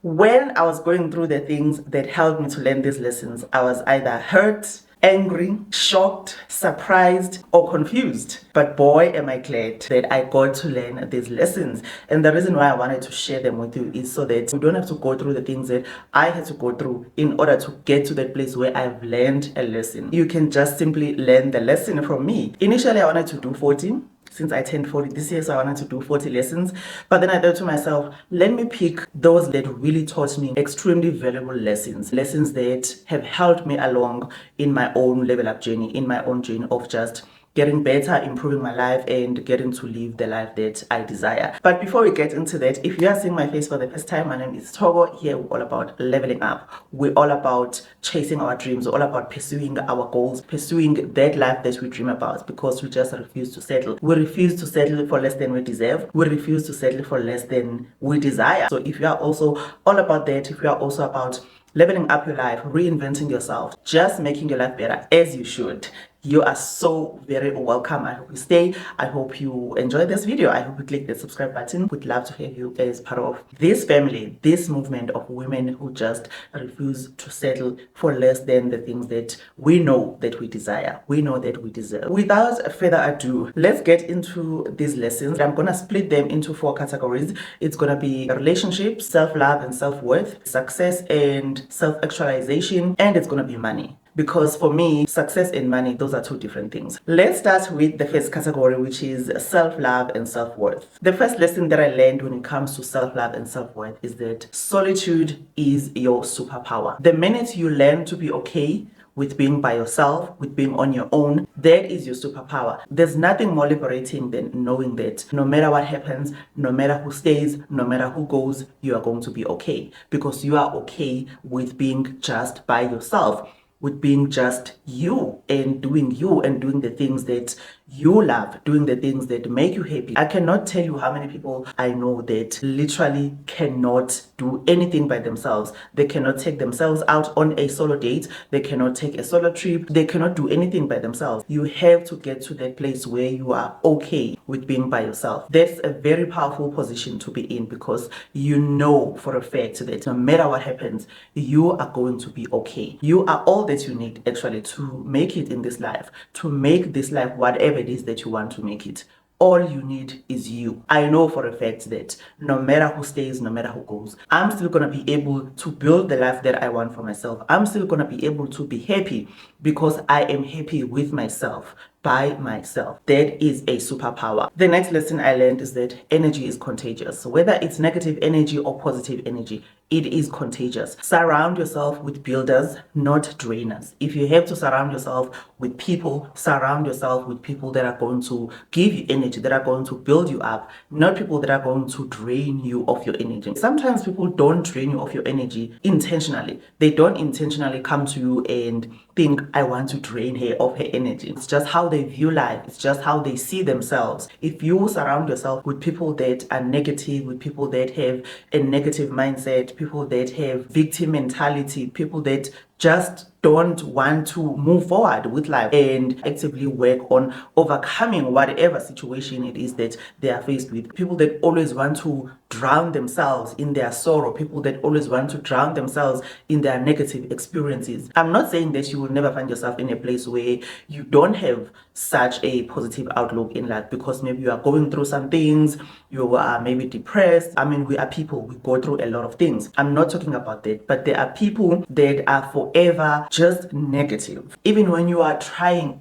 When I was going through the things that helped me to learn these lessons, I was either hurt, angry, shocked, surprised, or confused. But boy, am I glad that I got to learn these lessons. And the reason why I wanted to share them with you is so that you don't have to go through the things that I had to go through in order to get to that place where I've learned a lesson. You can just simply learn the lesson from me. Initially, I wanted to do 14. Since I turned 40 this year, so I wanted to do 40 lessons. But then I thought to myself, let me pick those that really taught me extremely valuable lessons. Lessons that have helped me along in my own level up journey, in my own journey of just getting better, improving my life, and getting to live the life that I desire. But before we get into that, if you are seeing my face for the first time, my name is Togo. Here we're all about leveling up. We're all about chasing our dreams. We're all about pursuing our goals, pursuing that life that we dream about, because we just refuse to settle. We refuse to settle for less than we deserve. We refuse to settle for less than we desire. So if you are also all about that, if you are also about leveling up your life, reinventing yourself, just making your life better as you should, you are so very welcome. I hope you stay. I hope you enjoy this video. I hope you click the subscribe button. We'd love to have you as part of this family, this movement of women who just refuse to settle for less than the things that we know that we desire, we know that we deserve. Without further ado, let's get into these lessons. I'm gonna split them into 4 categories. It's gonna be relationships, self-love and self-worth, success and self-actualization, and it's gonna be money. Because for me, success and money, those are 2 different things. Let's start with the first category, which is self-love and self-worth. The first lesson that I learned when it comes to self-love and self-worth is that solitude is your superpower. The minute you learn to be okay with being by yourself, with being on your own, that is your superpower. There's nothing more liberating than knowing that no matter what happens, no matter who stays, no matter who goes, you are going to be okay. Because you are okay with being just by yourself, with being just you and doing the things that you love, doing the things that make you happy. I cannot tell you how many people I know that literally cannot do anything by themselves. They cannot take themselves out on a solo date. They cannot take a solo trip. They cannot do anything by themselves. You have to get to that place where you are okay with being by yourself. That's a very powerful position to be in, because you know for a fact that no matter what happens, you are going to be okay. You are all that you need actually to make it in this life, to make this life whatever it is that you want to make it. All you need is you. I know for a fact that no matter who stays, no matter who goes, I'm still going to be able to build the life that I want for myself. I'm still going to be able to be happy because I am happy with myself, by myself. That is a superpower. The next lesson I learned is that energy is contagious. Whether it's negative energy or positive energy, it is contagious. Surround yourself with builders, not drainers. If you have to surround yourself with people, surround yourself with people that are going to give you energy, that are going to build you up, not people that are going to drain you of your energy. Sometimes people don't drain you of your energy intentionally. They don't intentionally come to you and think, I want to drain her of her energy. It's just how they view life. It's just how they see themselves. If you surround yourself with people that are negative, with people that have a negative mindset, people that have victim mentality, people that just don't want to move forward with life and actively work on overcoming whatever situation it is that they are faced with. People that always want to drown themselves in their sorrow, people that always want to drown themselves in their negative experiences. I'm not saying that you will never find yourself in a place where you don't have such a positive outlook in life, because maybe you are going through some things, you are maybe depressed. I mean, we are people, we go through a lot of things. I'm not talking about that, but there are people that are forever just negative. Even when you are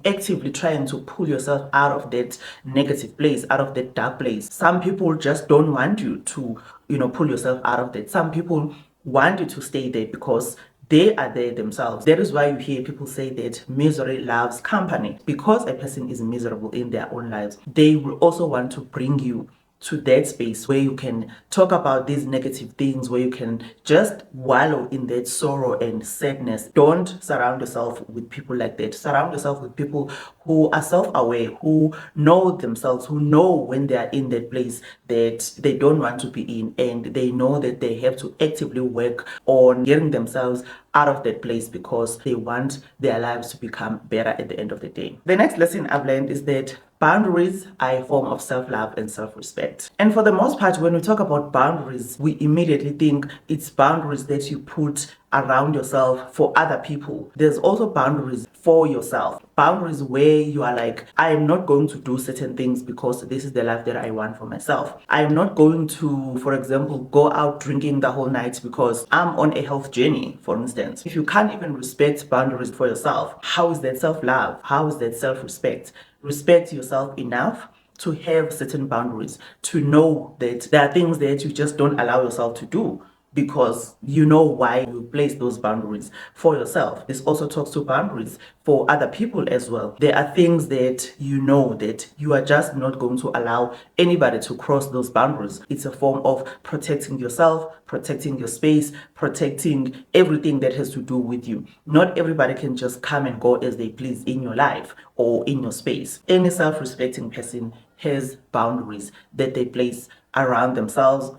actively trying to pull yourself out of that negative place, out of that dark place, some people just don't want you to, pull yourself out of that. Some people want you to stay there because they are there themselves. That is why you hear people say that misery loves company. Because a person is miserable in their own lives, they will also want to bring you to that space where you can talk about these negative things, where you can just wallow in that sorrow and sadness. Don't surround yourself with people like that. Surround yourself with people who are self-aware, who know themselves, who know when they are in that place that they don't want to be in, and they know that they have to actively work on getting themselves out of that place because they want their lives to become better at the end of the day. The next lesson I've learned is that boundaries are a form of self-love and self-respect. And for the most part, when we talk about boundaries, we immediately think it's boundaries that you put around yourself for other people. There's also boundaries for yourself. Boundaries where you are like, I am not going to do certain things because this is the life that I want for myself. I am not going to, for example, go out drinking the whole night because I'm on a health journey, for instance. If you can't even respect boundaries for yourself, how is that self-love? How is that self-respect? Respect yourself enough to have certain boundaries, to know that there are things that you just don't allow yourself to do because you know why you place those boundaries for yourself. This also talks to boundaries for other people as well. There are things that you know that you are just not going to allow anybody to cross those boundaries. It's a form of protecting yourself, protecting your space, protecting everything that has to do with you. Not everybody can just come and go as they please in your life or in your space. Any self-respecting person has boundaries that they place around themselves,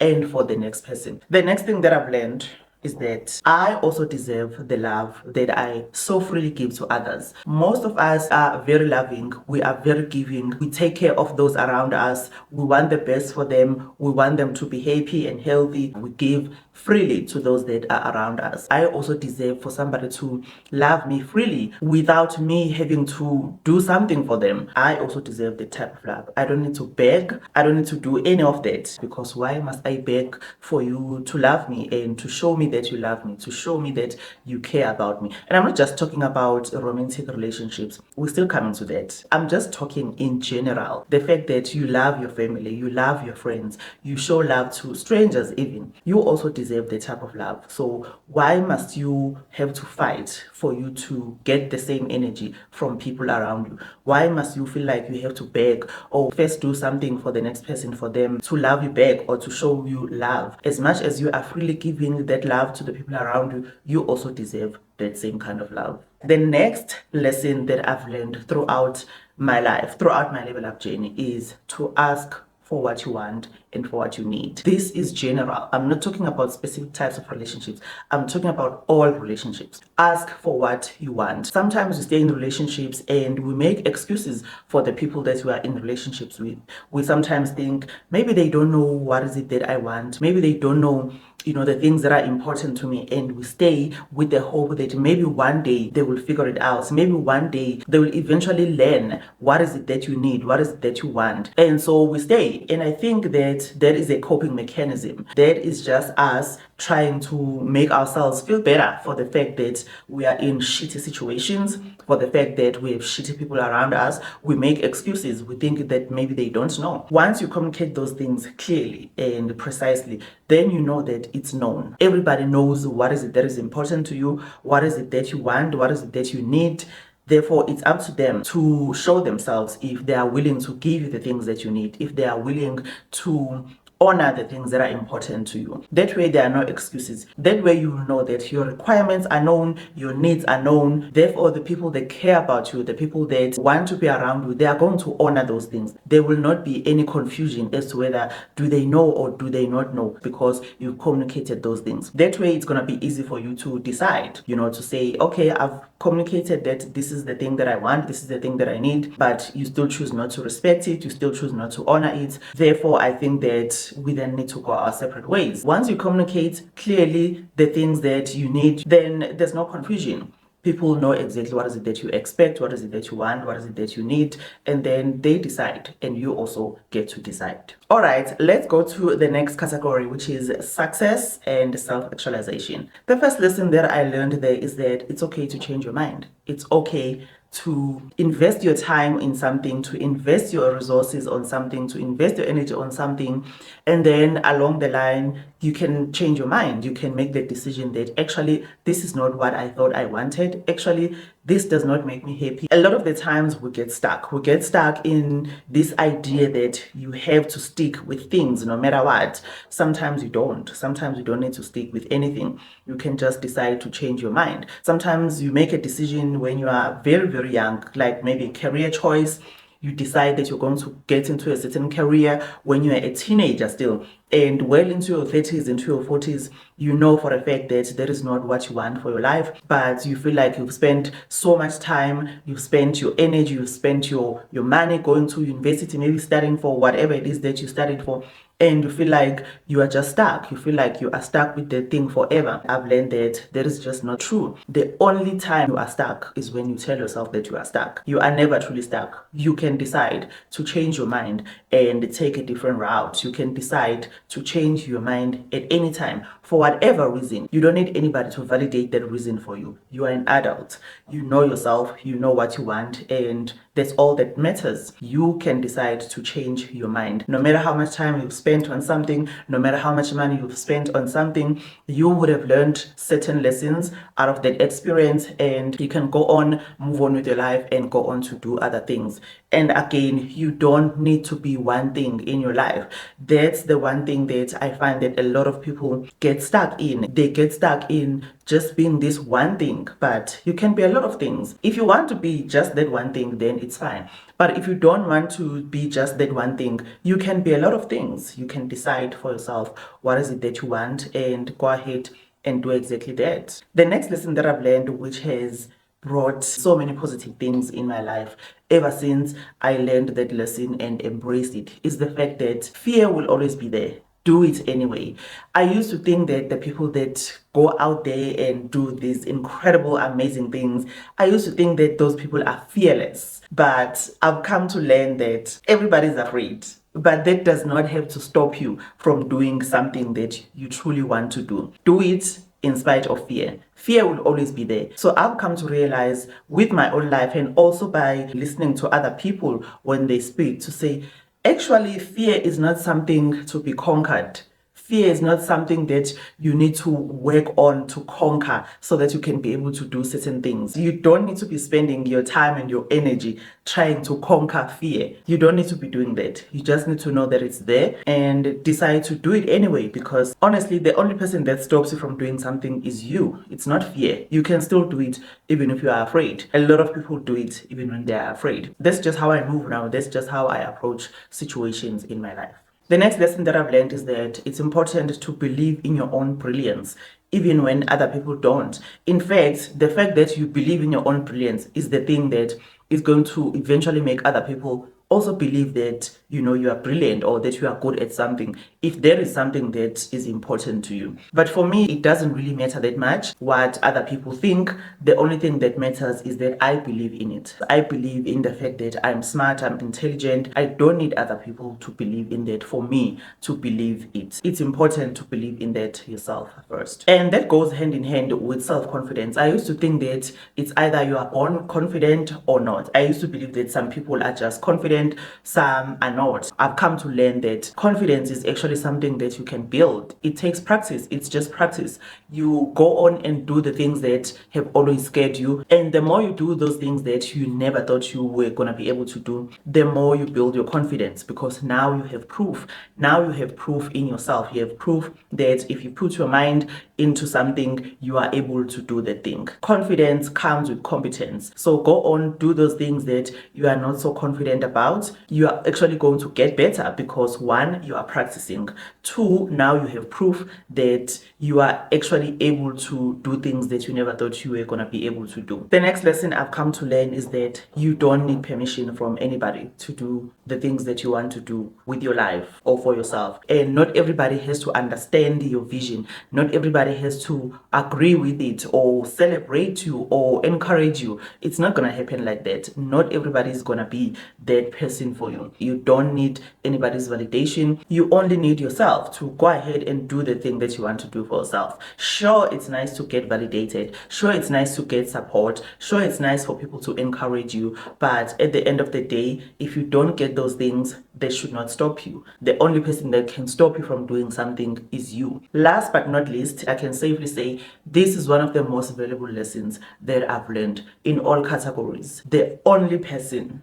and for the next person. The next thing that I've learned is that I also deserve the love that I so freely give to others. Most of us are very loving, we are very giving, we take care of those around us, we want the best for them, we want them to be happy and healthy, we give freely to those that are around us. I also deserve for somebody to love me freely without me having to do something for them. I also deserve the type of love. I don't need to beg, I don't need to do any of that, because why must I beg for you to love me and to show me that you love me, to show me that you care about me? And I'm not just talking about romantic relationships, we're still coming to that. I'm just talking in general. The fact that you love your family, you love your friends, you show love to strangers even. You also deserve the type of love. So why must you have to fight for you to get the same energy from people around you? Why must you feel like you have to beg or first do something for the next person for them to love you back or to show you love? As much as you are freely giving that love to the people around you, you also deserve that same kind of love. The next lesson that I've learned throughout my life, throughout my level up journey, is to ask for what you want and for what you need. This is general. I'm not talking about specific types of relationships. I'm talking about all relationships. Ask for what you want. Sometimes we stay in relationships and we make excuses for the people that we are in relationships with. We sometimes think maybe they don't know what is it that I want. Maybe they don't know the things that are important to me, and we stay with the hope that maybe one day they will figure it out. Maybe one day they will eventually learn what is it that you need, what is it that you want, and so we stay. And I think that is a coping mechanism. That is just us trying to make ourselves feel better for the fact that we are in shitty situations, for the fact that we have shitty people around us. We make excuses. We think that maybe they don't know. Once you communicate those things clearly and precisely, then you know that it's known. Everybody knows what is it that is important to you, what is it that you want, what is it that you need. Therefore, it's up to them to show themselves if they are willing to give you the things that you need, if they are willing to honor the things that are important to you. That way there are no excuses. That way you know that your requirements are known, your needs are known. Therefore, the people that care about you, the people that want to be around you, they are going to honor those things. There will not be any confusion as to whether do they know or do they not know, because you communicated those things. That way it's going to be easy for you to decide, to say, okay, I've communicated that this is the thing that I want, this is the thing that I need, but you still choose not to respect it, you still choose not to honor it. Therefore, I think that we then need to go our separate ways. Once you communicate clearly the things that you need, then there's no confusion. People know exactly what is it that you expect, what is it that you want, what is it that you need, and then they decide, and you also get to decide. All right, let's go to the next category, which is success and self-actualization. The first lesson that I learned there is that it's okay to change your mind. It's okay to invest your time in something, to invest your resources on something, to invest your energy on something, and then along the line you can change your mind. You can make the decision that actually this is not what I thought I wanted. Actually, this does not make me happy. A lot of the times we get stuck. We get stuck in this idea that you have to stick with things no matter what. Sometimes you don't. Sometimes you don't need to stick with anything. You can just decide to change your mind. Sometimes you make a decision when you are very, very young, like maybe a career choice. You decide that you're going to get into a certain career when you're a teenager still, and well into your 30s, into your 40s, you know for a fact that that is not what you want for your life, but you feel like you've spent so much time, you've spent your energy, you've spent your money going to university, maybe studying for whatever it is that you studied for, and you feel like you are just stuck. You feel like you are stuck with the thing forever. I've learned that that is just not true. The only time you are stuck is when you tell yourself that you are stuck. You are never truly stuck. You can decide to change your mind and take a different route. You can decide to change your mind at any time for whatever reason. You don't need anybody to validate that reason for you. You are an adult. You know yourself. You know what you want, and that's all that matters. You can decide to change your mind. No matter how much time you've spent on something, no matter how much money you've spent on something, you would have learned certain lessons out of that experience, and you can go on, move on with your life, and go on to do other things. And again, you don't need to be one thing in your life. That's the one thing that I find that a lot of people get stuck in. They get stuck in just being this one thing, but you can be a lot of things. If you want to be just that one thing, then it's fine. But if you don't want to be just that one thing, you can be a lot of things. You can decide for yourself what is it that you want and go ahead and do exactly that. The next lesson that I've learned, which has brought so many positive things in my life ever since I learned that lesson and embraced it, is the fact that fear will always be there. Do it anyway. I used to think that the people that go out there and do these incredible, amazing things, I used to think that those people are fearless. But I've come to learn that everybody's afraid. But that does not have to stop you from doing something that you truly want to do. Do it in spite of fear. Fear will always be there. So I've come to realize with my own life, and also by listening to other people when they speak, to say, actually, fear is not something to be conquered. Fear is not something that you need to work on to conquer so that you can be able to do certain things. You don't need to be spending your time and your energy trying to conquer fear. You don't need to be doing that. You just need to know that it's there and decide to do it anyway, because honestly, the only person that stops you from doing something is you. It's not fear. You can still do it even if you are afraid. A lot of people do it even when they are afraid. That's just how I move now. That's just how I approach situations in my life. The next lesson that I've learned is that it's important to believe in your own brilliance, even when other people don't. In fact, the fact that you believe in your own brilliance is the thing that is going to eventually make other people also believe that you are brilliant or that you are good at something, if there is something that is important to you. But for me, it doesn't really matter that much what other people think. The only thing that matters is that I believe in it. I believe in the fact that I'm smart, I'm intelligent. I don't need other people to believe in that for me to believe it. It's important to believe in that yourself first. And that goes hand in hand with self-confidence. I used to think that it's either you are born confident or not. I used to believe that some people are just confident, some are not. I've come to learn that confidence is actually something that you can build. It takes practice. It's just practice. You go on and do the things that have always scared you, and the more you do those things that you never thought you were going to be able to do, the more you build your confidence, because now you have proof. Now you have proof in yourself. You have proof that if you put your mind into something, you are able to do the thing. Confidence comes with competence. So go on, do those things that you are not so confident about. You are actually going to get better because one, you are practicing. Two, now you have proof that you are actually able to do things that you never thought you were going to be able to do. The next lesson I've come to learn is that you don't need permission from anybody to do the things that you want to do with your life or for yourself. And not everybody has to understand your vision. Not everybody has to agree with it or celebrate you or encourage you. It's not going to happen like that. Not everybody is going to be that person for you. You don't need anybody's validation. You only need yourself to go ahead and do the thing that you want to do for yourself. Sure, it's nice to get validated. Sure, it's nice to get support. Sure, it's nice for people to encourage you. But at the end of the day, if you don't get those things, they should not stop you. The only person that can stop you from doing something is you. Last but not least, I can safely say this is one of the most valuable lessons that I've learned in all categories. The only person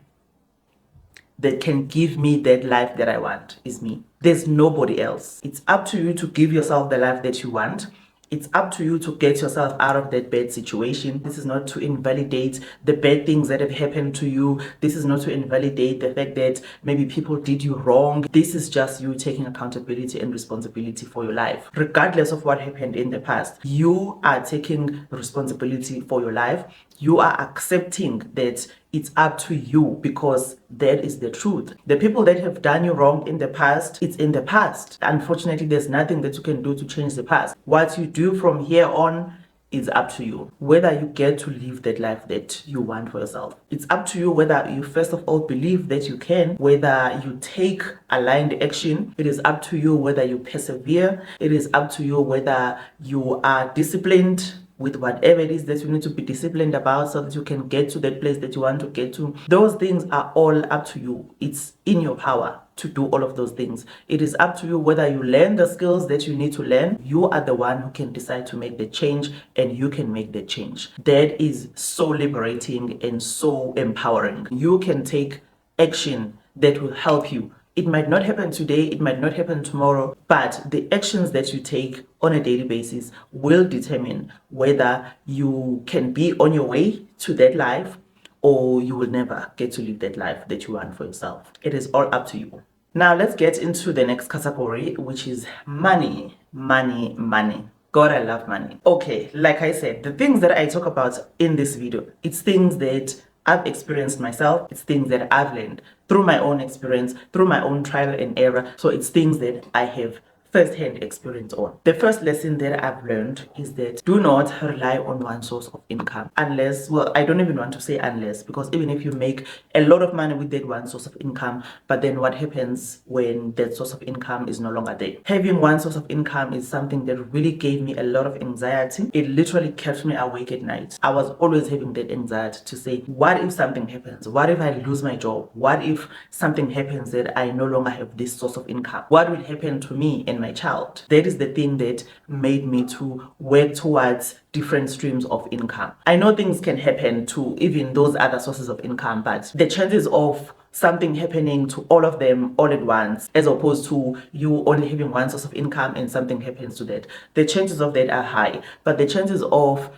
that can give me that life that I want is me. There's nobody else. It's up to you to give yourself the life that you want. It's up to you to get yourself out of that bad situation. This is not to invalidate the bad things that have happened to you. This is not to invalidate the fact that maybe people did you wrong. This is just you taking accountability and responsibility for your life. Regardless of what happened in the past, you are taking responsibility for your life. You are accepting that it's up to you, because that is the truth. The people that have done you wrong in the past, it's in the past. Unfortunately, there's nothing that you can do to change the past. What you do from here on is up to you. Whether you get to live that life that you want for yourself. It's up to you whether you first of all believe that you can, whether you take aligned action. It is up to you whether you persevere. It is up to you whether you are disciplined with whatever it is that you need to be disciplined about so that you can get to that place that you want to get to. Those things are all up to you. It's in your power to do all of those things. It is up to you whether you learn the skills that you need to learn. You are the one who can decide to make the change, and you can make the change. That is so liberating and so empowering. You can take action that will help you. It might not happen today, it might not happen tomorrow, but the actions that you take on a daily basis will determine whether you can be on your way to that life or you will never get to live that life that you want for yourself. It is all up to you. Now let's get into the next category, which is money. Money, money. God, I love money. Okay, like I said, the things that I talk about in this video, it's things that I've experienced myself. It's things that I've learned through my own experience, through my own trial and error. So it's things that I have first-hand experience on. The first lesson that I've learned is that do not rely on one source of income unless, well, I don't even want to say unless, because even if you make a lot of money with that one source of income, but then what happens when that source of income is no longer there? Having one source of income is something that really gave me a lot of anxiety. It literally kept me awake at night. I was always having that anxiety to say, what if something happens? What if I lose my job? What if something happens that I no longer have this source of income? What will happen to me and my child? That is the thing that made me to work towards different streams of income. I know things can happen to even those other sources of income, but the chances of something happening to all of them all at once, as opposed to you only having one source of income and something happens to that, the chances of that are high. But the chances of,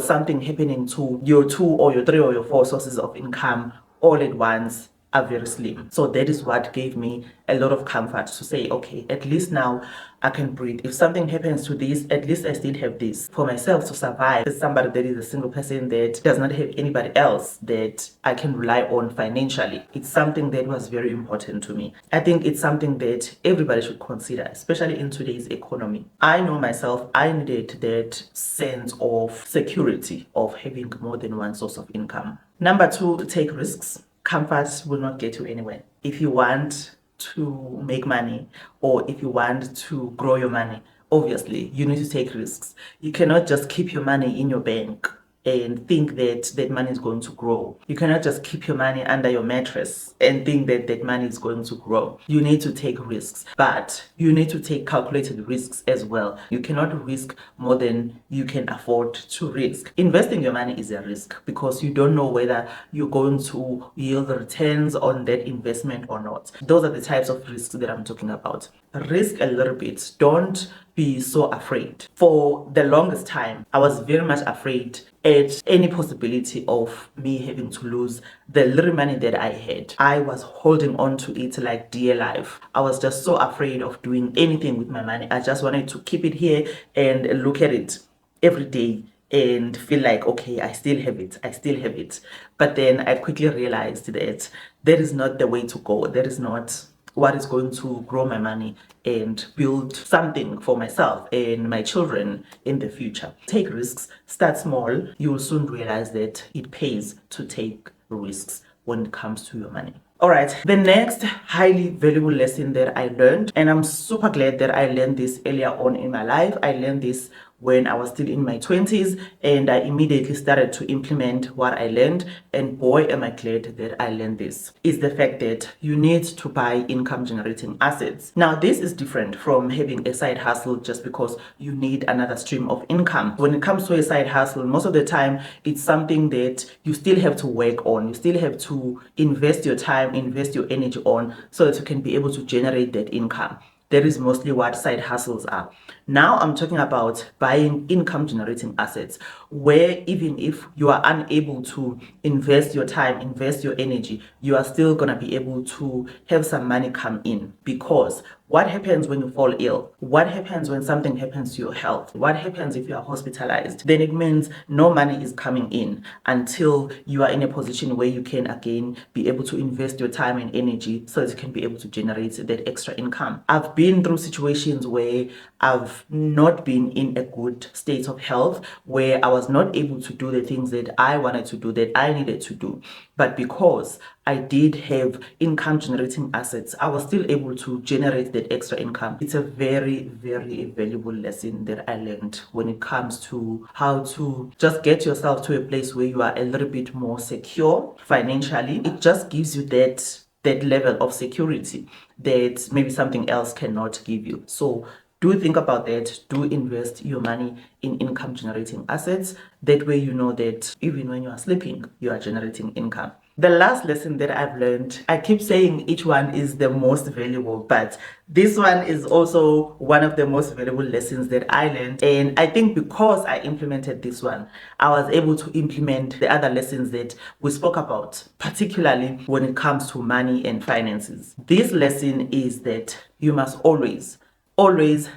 something happening to your 2 or your 3 or your 4 sources of income all at once are very slim. So that is what gave me a lot of comfort to say, okay, at least now I can breathe. If something happens to this, at least I still have this for myself to survive. As somebody that is a single person that does not have anybody else that I can rely on financially, it's something that was very important to me. I think it's something that everybody should consider, especially in today's economy. I know myself, I needed that sense of security of having more than one source of income. Number 2, take risks. Comfort will not get you anywhere. If you want to make money, or if you want to grow your money, obviously you need to take risks. You cannot just keep your money in your bank and think that that money is going to grow. You cannot just keep your money under your mattress and think that that money is going to grow. You need to take risks, but you need to take calculated risks as well. You cannot risk more than you can afford to risk. Investing your money is a risk because you don't know whether you're going to yield returns on that investment or not. Those are the types of risks that I'm talking about. Risk a little bit. Don't be so afraid. For the longest time, I was very much afraid at any possibility of me having to lose the little money that I had. I was holding on to it like dear life. I was just so afraid of doing anything with my money. I just wanted to keep it here and look at it every day and feel like, okay, I still have it, I still have it. But then I quickly realized that that is not the way to go. That is not what is going to grow my money and build something for myself and my children in the future. Take risks, start small. You will soon realize that it pays to take risks when it comes to your money. All right, the next highly valuable lesson that I learned, and I'm super glad that I learned this earlier on in my life. I learned this when I was still in my 20s, and I immediately started to implement what I learned. And boy, am I glad that I learned this, is the fact that you need to buy income generating assets. Now, this is different from having a side hustle just because you need another stream of income. When it comes to a side hustle, most of the time, it's something that you still have to work on. You still have to invest your time, invest your energy on, so that you can be able to generate that income. That is mostly what side hustles are. Now I'm talking about buying income generating assets, where even if you are unable to invest your time, invest your energy, you are still going to be able to have some money come in. Because what happens when you fall ill? What happens when something happens to your health? What happens if you are hospitalized? Then it means no money is coming in until you are in a position where you can again be able to invest your time and energy so that you can be able to generate that extra income. I've been through situations where I've not been in a good state of health, where I was not able to do the things that I wanted to do, that I needed to do. But because I did have income generating assets, I was still able to generate that extra income. It's a very, very valuable lesson that I learned when it comes to how to just get yourself to a place where you are a little bit more secure financially. It just gives you that level of security that maybe something else cannot give you. So do think about that. Do invest your money in income generating assets. That way you know that even when you are sleeping, you are generating income. The last lesson that I've learned, I keep saying each one is the most valuable, but this one is also one of the most valuable lessons that I learned. And I think because I implemented this one, I was able to implement the other lessons that we spoke about, particularly when it comes to money and finances. This lesson is that you must always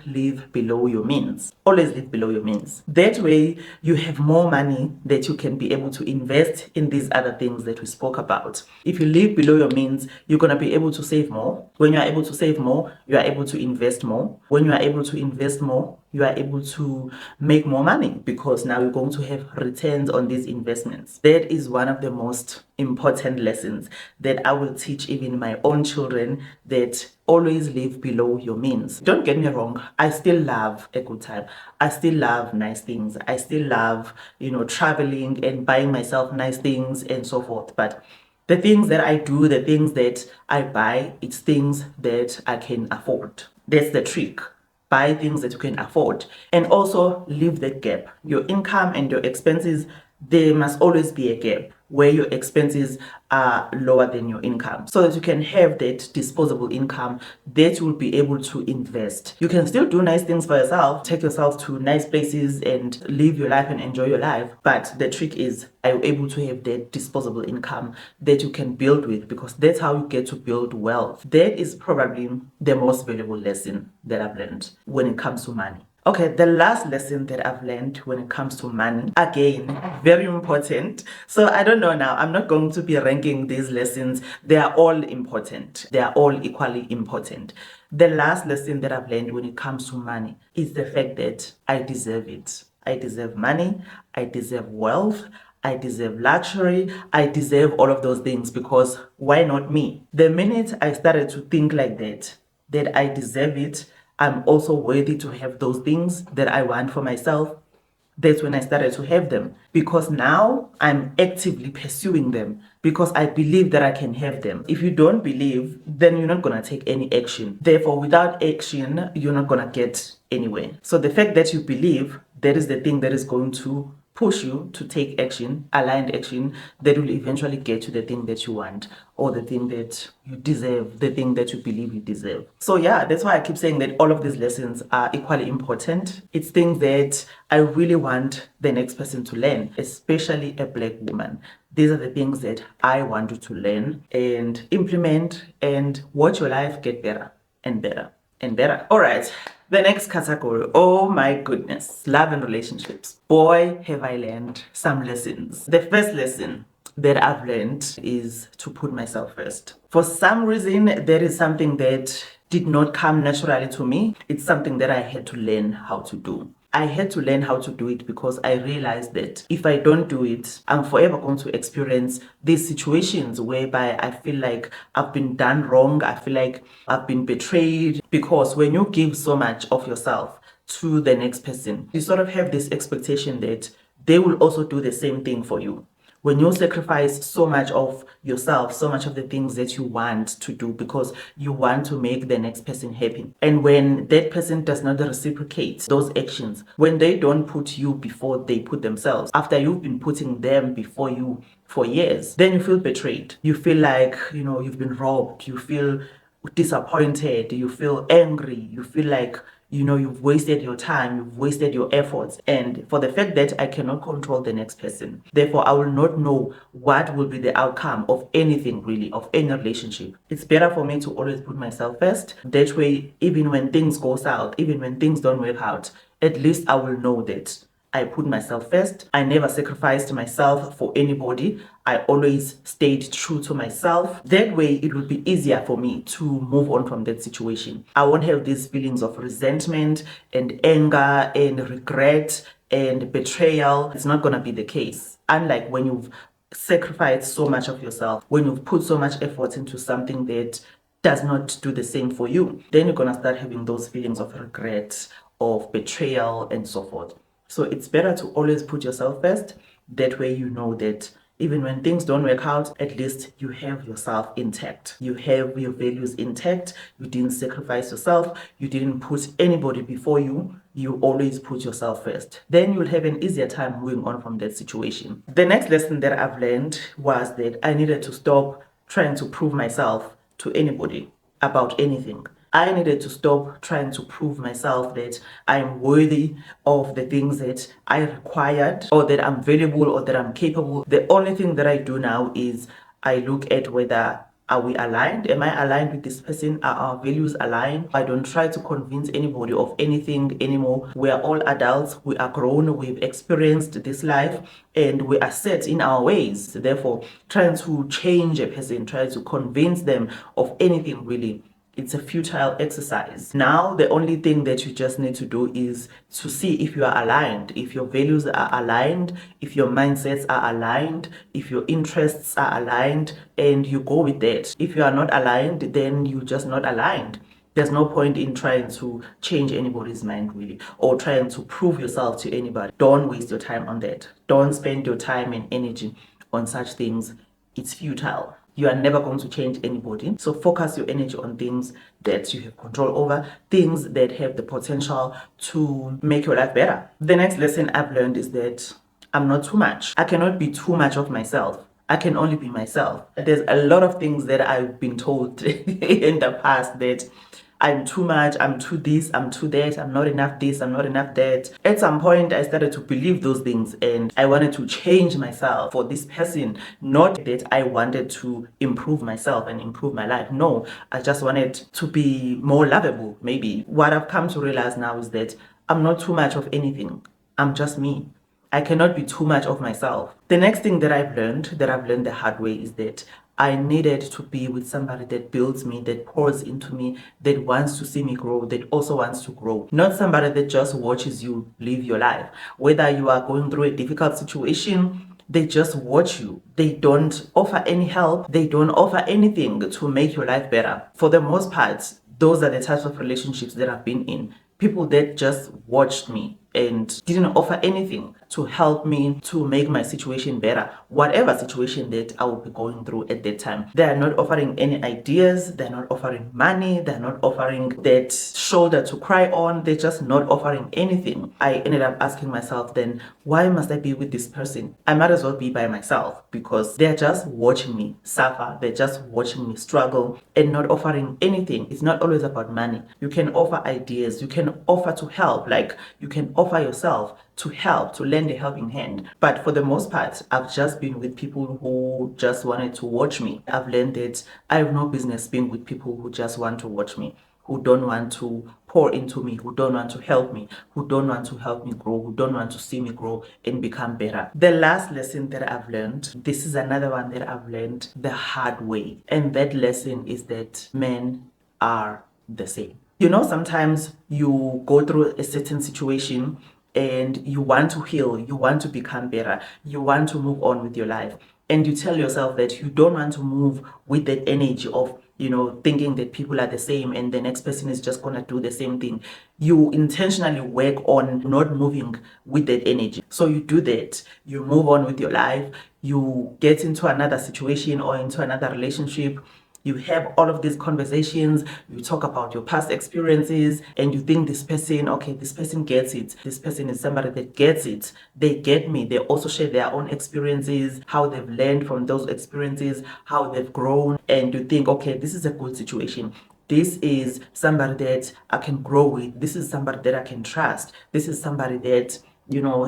live below your means. Always live below your means. That way, you have more money that you can be able to invest in these other things that we spoke about. If you live below your means, you're going to be able to save more. When you are able to save more, you are able to invest more. When you are able to invest more, you are able to make more money because now you're going to have returns on these investments. That is one of the most important lessons that I will teach even my own children, that always live below your means. Don't get me wrong, I still love a good time. I still love nice things. I still love, traveling and buying myself nice things and so forth. But the things that I do, the things that I buy, it's things that I can afford. That's the trick. Buy things that you can afford, and also leave that gap. Your income and your expenses, there must always be a gap where your expenses are lower than your income, so that you can have that disposable income that you will be able to invest. You can still do nice things for yourself, take yourself to nice places and live your life and enjoy your life. But the trick is, are you able to have that disposable income that you can build with? Because that's how you get to build wealth. That is probably the most valuable lesson that I've learned when it comes to money. Okay, the last lesson that I've learned when it comes to money, again, very important. So I don't know now, I'm not going to be ranking these lessons. They are all important. They are all equally important. The last lesson that I've learned when it comes to money is the fact that I deserve it. I deserve money. I deserve wealth. I deserve luxury. I deserve all of those things, because why not me? The minute I started to think like that I deserve it, I'm also worthy to have those things that I want for myself. That's when I started to have them, because now I'm actively pursuing them because I believe that I can have them. If you don't believe, then you're not going to take any action. Therefore, without action, you're not going to get anywhere. So the fact that you believe, that is the thing that is going to push you to take action, aligned action, that will eventually get you the thing that you want, or the thing that you deserve, the thing that you believe you deserve. So yeah, that's why I keep saying that all of these lessons are equally important. It's things that I really want the next person to learn, especially a Black woman. These are the things that I want you to learn and implement, and watch your life get better and better and better. All right, the next category. Oh my goodness, love and relationships. Boy, have I learned some lessons. The first lesson that I've learned is to put myself first. For some reason, that is something that did not come naturally to me. It's something that I had to learn how to do. I had to learn how to do it because I realized that if I don't do it, I'm forever going to experience these situations whereby I feel like I've been done wrong. I feel like I've been betrayed, because when you give so much of yourself to the next person, you sort of have this expectation that they will also do the same thing for you. When you sacrifice so much of yourself, so much of the things that you want to do because you want to make the next person happy, and when that person does not reciprocate those actions, when they don't put you before they put themselves, after you've been putting them before you for years, then you feel betrayed. You feel like, you've been robbed. You feel disappointed. You feel angry. You feel like, you've wasted your time, you've wasted your efforts. And for the fact that I cannot control the next person, therefore I will not know what will be the outcome of anything, really, of any relationship. It's better for me to always put myself first. That way, even when things go south, even when things don't work out, at least I will know that I put myself first. I never sacrificed myself for anybody. I always stayed true to myself. That way, it will be easier for me to move on from that situation. I won't have these feelings of resentment and anger and regret and betrayal. It's not going to be the case. Unlike when you've sacrificed so much of yourself, when you've put so much effort into something that does not do the same for you, then you're going to start having those feelings of regret, of betrayal, and so forth. So it's better to always put yourself first. That way, you know that even when things don't work out, at least you have yourself intact. You have your values intact. You didn't sacrifice yourself. You didn't put anybody before you. You always put yourself first. Then you'll have an easier time moving on from that situation. The next lesson that I've learned was that I needed to stop trying to prove myself to anybody about anything. I needed to stop trying to prove myself that I'm worthy of the things that I required, or that I'm valuable, or that I'm capable. The only thing that I do now is I look at whether are we aligned? Am I aligned with this person? Are our values aligned? I don't try to convince anybody of anything anymore. We are all adults. We are grown. We've experienced this life and we are set in our ways. Therefore, trying to change a person, trying to convince them of anything, really, it's a futile exercise. Now, the only thing that you just need to do is to see if you are aligned, if your values are aligned, if your mindsets are aligned, if your interests are aligned, and you go with that. If you are not aligned, then you're just not aligned. There's no point in trying to change anybody's mind, really, or trying to prove yourself to anybody. Don't waste your time on that. Don't spend your time and energy on such things. It's futile. You are never going to change anybody. So focus your energy on things that you have control over, things that have the potential to make your life better. The next lesson I've learned is that I'm not too much. I cannot be too much of myself. I can only be myself. There's a lot of things that I've been told in the past that I'm too much, I'm too this, I'm too that, I'm not enough this, I'm not enough that. At some point, I started to believe those things and I wanted to change myself for this person. Not that I wanted to improve myself and improve my life. No, I just wanted to be more lovable, maybe. What I've come to realize now is that I'm not too much of anything. I'm just me. I cannot be too much of myself. The next thing that I've learned the hard way, is that I needed to be with somebody that builds me, that pours into me, that wants to see me grow, that also wants to grow. Not somebody that just watches you live your life. Whether you are going through a difficult situation, they just watch you. They don't offer any help. They don't offer anything to make your life better. For the most part, those are the types of relationships that I've been in. People that just watched me and didn't offer anything to help me to make my situation better, whatever situation that I would be going through at that time. They are not offering any ideas, they're not offering money, they're not offering that shoulder to cry on, they're just not offering anything. I ended up asking myself then, why must I be with this person? I might as well be by myself, because they're just watching me suffer, they're just watching me struggle and not offering anything. It's not always about money. You can offer ideas, you can offer to help, like you can offer yourself to help, to lend a helping hand. But for the most part, I've just been with people who just wanted to watch me. I've learned that I have no business being with people who just want to watch me, who don't want to pour into me, who don't want to help me, who don't want to help me grow, who don't want to see me grow and become better. The last lesson that I've learned, this is another one that I've learned the hard way. And that lesson is that men are the same. Sometimes you go through a certain situation and you want to heal, you want to become better, you want to move on with your life, and you tell yourself that you don't want to move with that energy of, thinking that people are the same and the next person is just going to do the same thing. You intentionally work on not moving with that energy. So you do that, you move on with your life, you get into another situation or into another relationship. You have all of these conversations, you talk about your past experiences, and you think this person, okay, this person gets it. This person is somebody that gets it. They get me. They also share their own experiences, how they've learned from those experiences, how they've grown. And you think, okay, this is a good situation. This is somebody that I can grow with. This is somebody that I can trust. This is somebody that,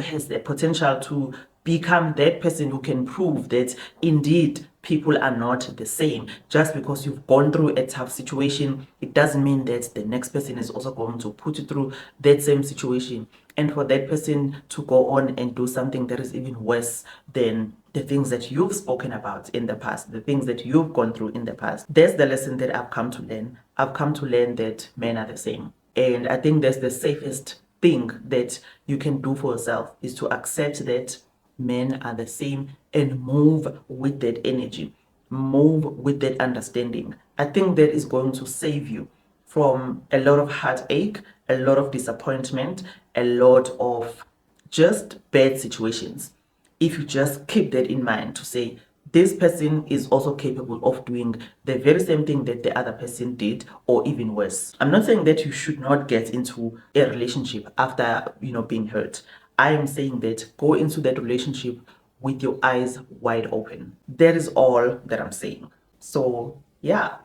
has the potential to become that person who can prove that indeed people are not the same. Just because you've gone through a tough situation, it doesn't mean that the next person is also going to put you through that same situation. And for that person to go on and do something that is even worse than the things that you've spoken about in the past, the things that you've gone through in the past. That's the lesson that I've come to learn. I've come to learn that men are the same. And I think that's the safest thing that you can do for yourself, is to accept that men are the same and move with that energy, move with that understanding. I think that is going to save you from a lot of heartache, a lot of disappointment, a lot of just bad situations. If you just keep that in mind, to say this person is also capable of doing the very same thing that the other person did, or even worse. I'm not saying that you should not get into a relationship after being hurt. I am saying that go into that relationship with your eyes wide open. That is all that I'm saying. So yeah,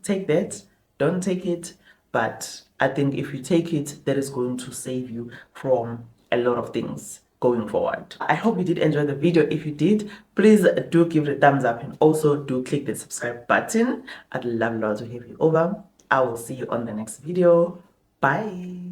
take that, don't take it, but I think if you take it, that is going to save you from a lot of things going forward. I hope you did enjoy the video. If you did, please do give it a thumbs up, and also do click the subscribe button. I'd love to have you over. I will see you on the next video. Bye.